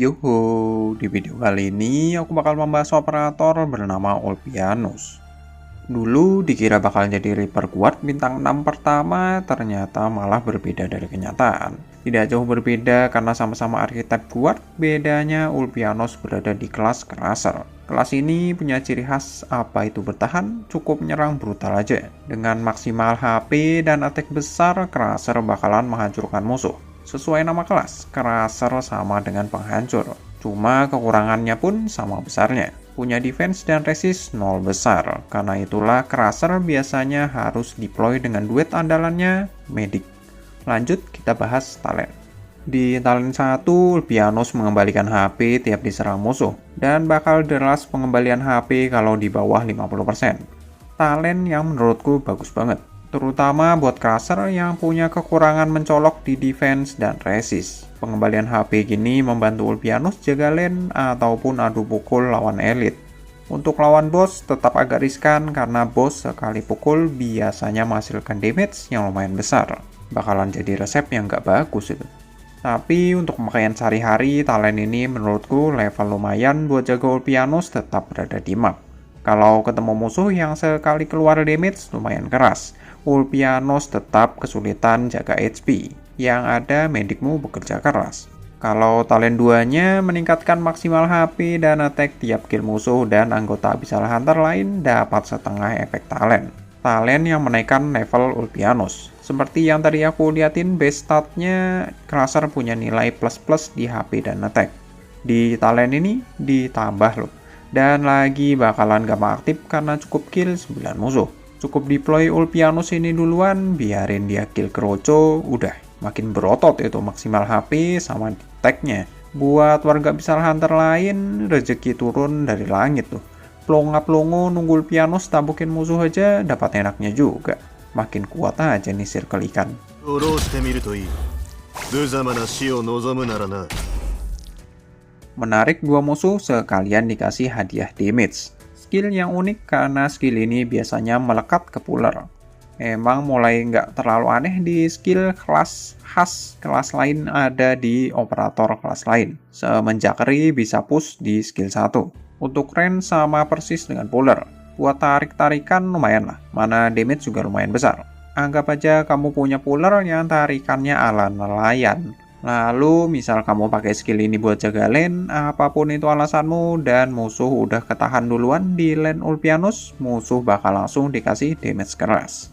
Yuhu, di video kali ini aku bakal membahas operator bernama Ulpianus. Dulu dikira bakal jadi Reaper kuat bintang 6 pertama, ternyata malah berbeda dari kenyataan. Tidak jauh berbeda karena sama-sama archetype kuat, bedanya Ulpianus berada di kelas Crusher. Kelas ini punya ciri khas apa itu bertahan, cukup menyerang brutal aja. Dengan maksimal HP dan attack besar, Crusher bakalan menghancurkan musuh. Sesuai nama kelas, Crusher sama dengan penghancur. Cuma kekurangannya pun sama besarnya. Punya defense dan resist 0 besar. Karena itulah Crusher biasanya harus deploy dengan duet andalannya, Medic. Lanjut kita bahas talent. Di talent 1, Ulpianus mengembalikan HP tiap diserang musuh. Dan bakal deras pengembalian HP kalau di bawah 50%. Talent yang menurutku bagus banget. Terutama buat Crusher yang punya kekurangan mencolok di defense dan resist. Pengembalian HP gini membantu Ulpianus jaga lane ataupun adu pukul lawan elit. Untuk lawan boss tetap agak riskan karena boss sekali pukul biasanya menghasilkan damage yang lumayan besar. Bakalan jadi resep yang gak bagus itu. Tapi untuk pemakaian sehari-hari, talent ini menurutku level lumayan buat jaga Ulpianus tetap berada di map. Kalau ketemu musuh yang sekali keluar damage lumayan keras, Ulpianus tetap kesulitan jaga HP, yang ada medikmu bekerja keras. Kalau talent 2-nya meningkatkan maksimal HP dan attack tiap kill musuh dan anggota Abyssal Hunter lain dapat setengah efek talent. Talent yang menaikkan level Ulpianus. Seperti yang tadi aku liatin base statnya, Crusher punya nilai plus-plus di HP dan attack. Di talent ini ditambah loh. Dan lagi bakalan gampang aktif karena cukup kill 9 musuh. Cukup deploy Ulpianus ini duluan, biarin dia kill Kroco, udah makin berotot itu maksimal HP sama tag-nya. Buat warga Abyssal Hunter lain, rezeki turun dari langit tuh. Plonga-plongo nunggu Ulpianus tabukin musuh aja dapat enaknya juga. Makin kuat aja nih circle ikan. Menarik dua musuh sekalian dikasih hadiah damage. Skill yang unik karena skill ini biasanya melekat ke puller. Emang mulai nggak terlalu aneh di skill kelas khas kelas lain ada di operator kelas lain. Semenjak Ri bisa push di skill 1. Untuk range sama persis dengan puller. Buat tarik-tarikan lumayan lah, mana damage juga lumayan besar. Anggap aja kamu punya puller yang tarikannya ala nelayan. Lalu misal kamu pakai skill ini buat jaga lane, apapun itu alasanmu dan musuh udah ketahan duluan di lane Ulpianus, musuh bakal langsung dikasih damage keras.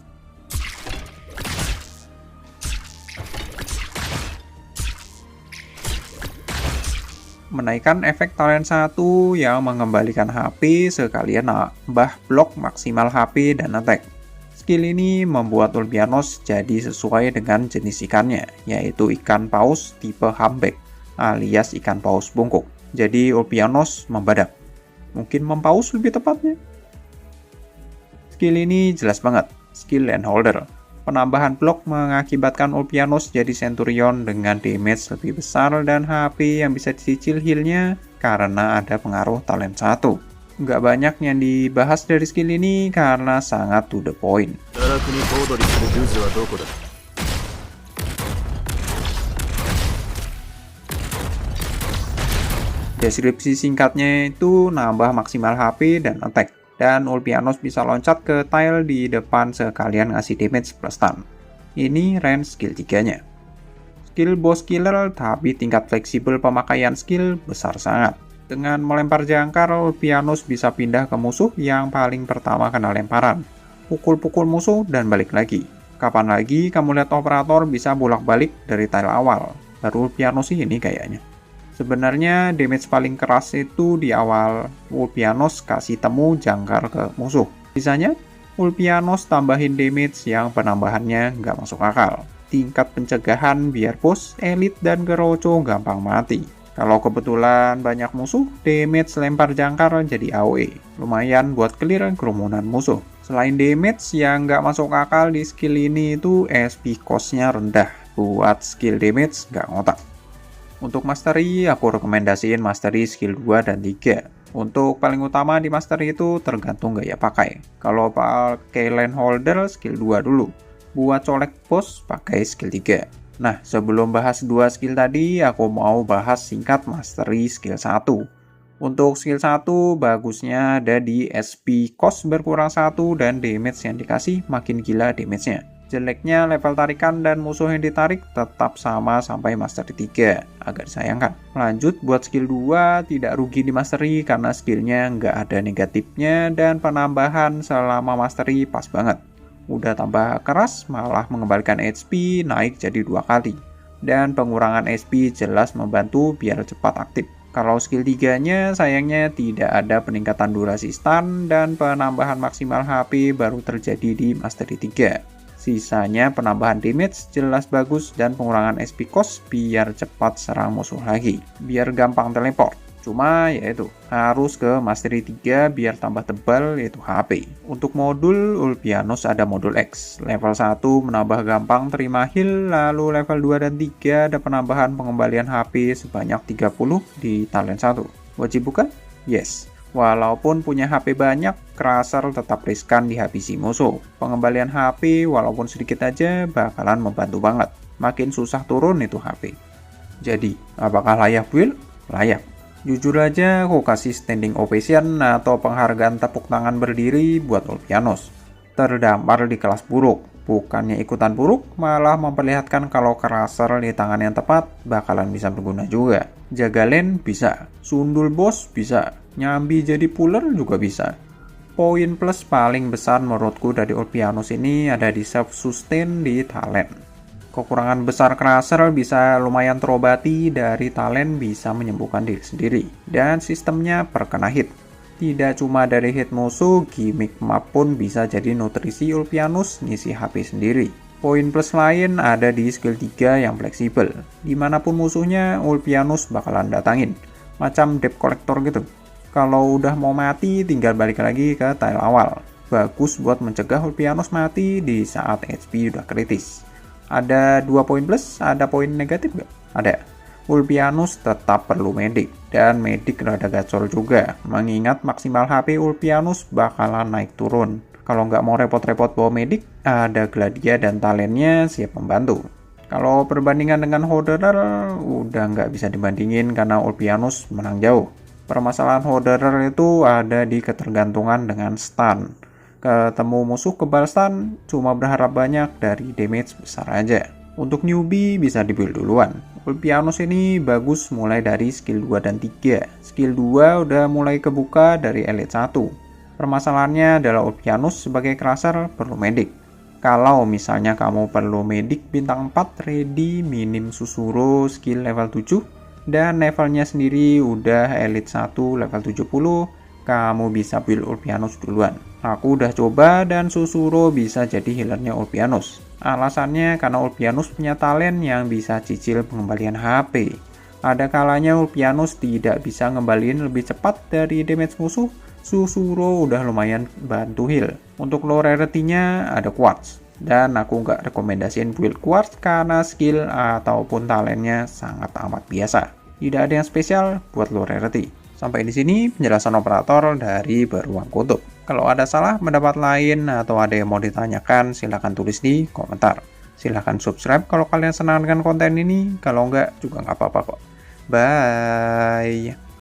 Menaikkan efek talent 1 yang mengembalikan HP sekalian nambah blok maksimal HP dan attack. Skill ini membuat Ulpianus jadi sesuai dengan jenis ikannya, yaitu ikan paus tipe humpback, alias ikan paus bungkuk. Jadi Ulpianus membadak. Mungkin mempaus lebih tepatnya. Skill ini jelas banget, skill landholder. Penambahan blok mengakibatkan Ulpianus jadi Centurion dengan damage lebih besar dan HP yang bisa dicicil healnya karena ada pengaruh talent 1. Nggak banyak yang dibahas dari skill ini karena sangat to the point. Deskripsi singkatnya itu nambah maksimal HP dan attack. Dan Ulpianus bisa loncat ke tile di depan sekalian ngasih damage plus stun. Ini range skill 3-nya. Skill boss killer tapi tingkat fleksibel pemakaian skill besar sangat. Dengan melempar jangkar, Ulpianus bisa pindah ke musuh yang paling pertama kena lemparan. Pukul-pukul musuh dan balik lagi. Kapan lagi kamu lihat operator bisa bolak-balik dari tile awal? Baru Ulpianus ini kayaknya. Sebenarnya damage paling keras itu di awal Ulpianus kasih temu jangkar ke musuh. Sisanya, Ulpianus tambahin damage yang penambahannya nggak masuk akal. Tingkat pencegahan biar boss, elit, dan Keroco gampang mati. Kalau kebetulan banyak musuh, damage lempar jangkar jadi AoE. Lumayan buat clear kerumunan musuh. Selain damage yang nggak masuk akal di skill ini itu SP cost-nya rendah. Buat skill damage nggak ngotak. Untuk mastery, aku rekomendasiin mastery skill 2 dan 3. Untuk paling utama di mastery itu tergantung gaya pakai. Kalau pakai landholder, skill 2 dulu. Buat colek boss, pakai skill 3. Nah, sebelum bahas dua skill tadi, aku mau bahas singkat mastery skill 1. Untuk skill 1, bagusnya ada di SP cost berkurang 1 dan damage yang dikasih makin gila damage-nya. Jeleknya level tarikan dan musuh yang ditarik tetap sama sampai mastery 3, agak disayangkan. Lanjut buat skill 2, tidak rugi di mastery karena skillnya nggak ada negatifnya dan penambahan selama mastery pas banget. Udah tambah keras, malah mengembalikan HP naik jadi 2 kali. Dan pengurangan HP jelas membantu biar cepat aktif. Kalau skill 3-nya sayangnya tidak ada peningkatan durasi stun dan penambahan maksimal HP baru terjadi di Mastery 3. Sisanya penambahan damage jelas bagus dan pengurangan SP cost biar cepat serang musuh lagi. Biar gampang teleport. Cuma yaitu harus ke Mastery 3 biar tambah tebal yaitu HP. Untuk modul Ulpianos ada modul X. Level 1 menambah gampang terima heal, lalu level 2 dan 3 ada penambahan pengembalian HP sebanyak 30 di talent 1. Wajib bukan? Yes. Walaupun punya HP banyak, Crusher tetap riskan dihabisi musuh. Pengembalian HP walaupun sedikit aja bakalan membantu banget. Makin susah turun itu HP. Jadi, apakah layak build? Layak. Jujur aja, aku kasih standing ovation atau penghargaan tepuk tangan berdiri buat Ulpianos. Terdampar di kelas buruk. Bukannya ikutan buruk, malah memperlihatkan kalau Crusher di tangan yang tepat bakalan bisa berguna juga. Jaga lane bisa, sundul bos bisa, nyambi jadi puller juga bisa. Poin plus paling besar menurutku dari Ulpianos ini ada di self-sustain di talent. Kekurangan besar Crusher bisa lumayan terobati dari talent bisa menyembuhkan diri sendiri. Dan sistemnya perkena hit. Tidak cuma dari hit musuh, gimmick map pun bisa jadi nutrisi Ulpianos ngisi HP sendiri. Poin plus lain ada di skill 3 yang fleksibel. Dimanapun musuhnya, Ulpianos bakalan datangin. Macam debt collector gitu. Kalau udah mau mati, tinggal balik lagi ke tile awal. Bagus buat mencegah Ulpianos mati di saat HP udah kritis. Ada 2 poin plus, ada poin negatif nggak? Ada. Ulpianos tetap perlu medik, dan medik rada gacor juga, mengingat maksimal HP Ulpianos bakalan naik turun. Kalau nggak mau repot-repot bawa medik, ada Gladia dan talentnya siap membantu. Kalau perbandingan dengan Hoarder, udah nggak bisa dibandingin karena Ulpianos menang jauh. Permasalahan Hoarder itu ada di ketergantungan dengan stun. Ketemu musuh kebal stun, cuma berharap banyak dari damage besar aja. Untuk newbie bisa dibuild duluan. Ulpianos ini bagus mulai dari skill 2 dan 3. Skill 2 udah mulai kebuka dari Elite 1. Permasalahannya adalah Ulpianos sebagai Crusher perlu medik. Kalau misalnya kamu perlu medik bintang 4 ready minim Susuro skill level 7 dan levelnya sendiri udah Elite 1 level 70, kamu bisa build Ulpianos duluan. Aku udah coba dan Susuro bisa jadi healernya Ulpianos. Alasannya karena Ulpianos punya talent yang bisa cicil pengembalian HP. Ada kalanya Ulpianos tidak bisa ngembaliin lebih cepat dari damage musuh, Susuro udah lumayan bantu heal. Untuk low rarity-nya ada Quartz. Dan aku nggak rekomendasiin build Quartz karena skill ataupun talentnya sangat amat biasa. Tidak ada yang spesial buat low rarity. Sampai di sini penjelasan operator dari Beruang Kutub. Kalau ada salah pendapat lain atau ada yang mau ditanyakan, silahkan tulis di komentar. Silahkan subscribe kalau kalian senang dengan konten ini, kalau enggak juga nggak apa-apa kok. Bye!